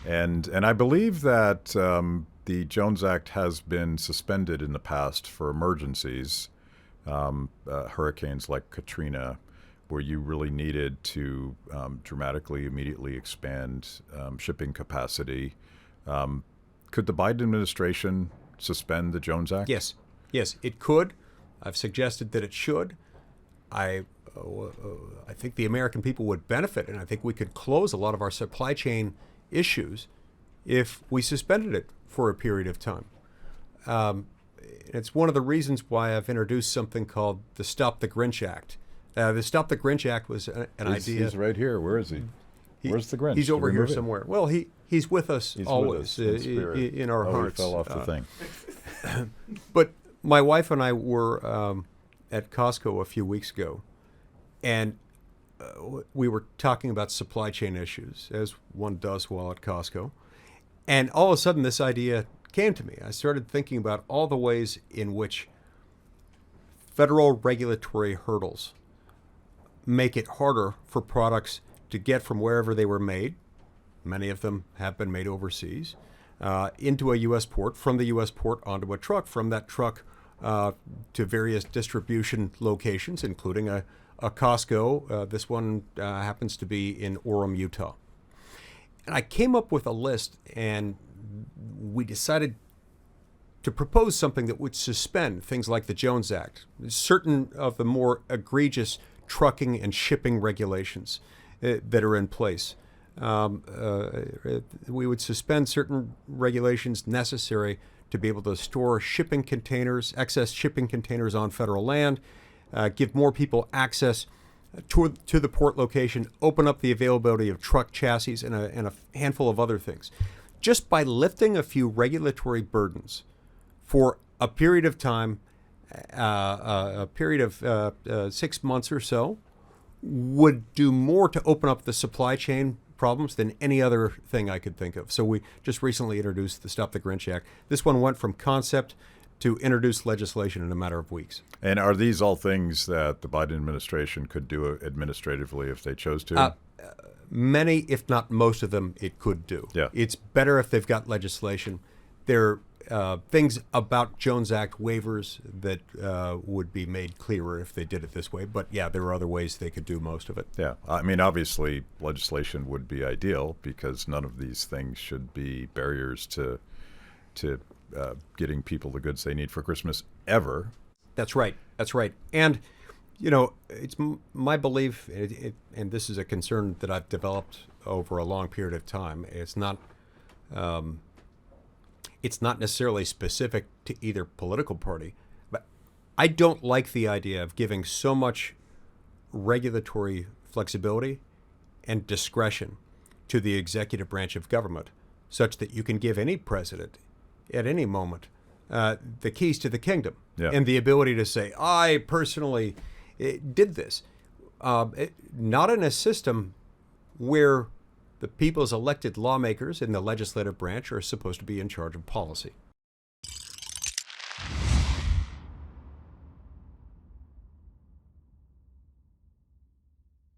And I believe that the Jones Act has been suspended in the past for emergencies, hurricanes like Katrina, where you really needed to dramatically, immediately expand shipping capacity. Could the Biden administration suspend the Jones Act? Yes, it could. I've suggested that it should. I think the American people would benefit, and I think we could close a lot of our supply chain issues if we suspended it for a period of time. It's one of the reasons why I've introduced something called the Stop the Grinch Act. The Stop the Grinch Act was an idea. He's right here. Where is he? Where's the Grinch? He's over here somewhere. Well, he's with us He's always with us in our hearts. He fell off the thing. But my wife and I were at Costco a few weeks ago, and we were talking about supply chain issues, as one does while at Costco. And all of a sudden, this idea came to me. I started thinking about all the ways in which federal regulatory hurdles make it harder for products to get from wherever they were made. Many of them have been made overseas, into a U.S. port, from the U.S. port onto a truck, from that truck to various distribution locations, including a Costco. This one happens to be in Orem, Utah. And I came up with a list, and we decided to propose something that would suspend things like the Jones Act, certain of the more egregious trucking and shipping regulations that are in place. We would suspend certain regulations necessary to be able to store shipping containers, excess shipping containers on federal land, give more people access to the port location, open up the availability of truck chassis, and a handful of other things. Just by lifting a few regulatory burdens for a period of time, a period of 6 months or so, would do more to open up the supply chain problems than any other thing I could think of. So we just recently introduced the Stop the Grinch Act. This one went from concept to introduced legislation in a matter of weeks. And are these all things that the Biden administration could do administratively if they chose to? Many, if not most of them, it could do. Yeah. It's better if they've got legislation. There are things about Jones Act waivers that would be made clearer if they did it this way. But yeah, there are other ways they could do most of it. Yeah. I mean, obviously, legislation would be ideal because none of these things should be barriers to getting people the goods they need for Christmas ever. That's right. And, you know, it's my belief, and this is a concern that I've developed over a long period of time. It's not necessarily specific to either political party, but I don't like the idea of giving so much regulatory flexibility and discretion to the executive branch of government, such that you can give any president at any moment the keys to the kingdom and the ability to say, I personally did this. Not in a system where the people's elected lawmakers in the legislative branch are supposed to be in charge of policy.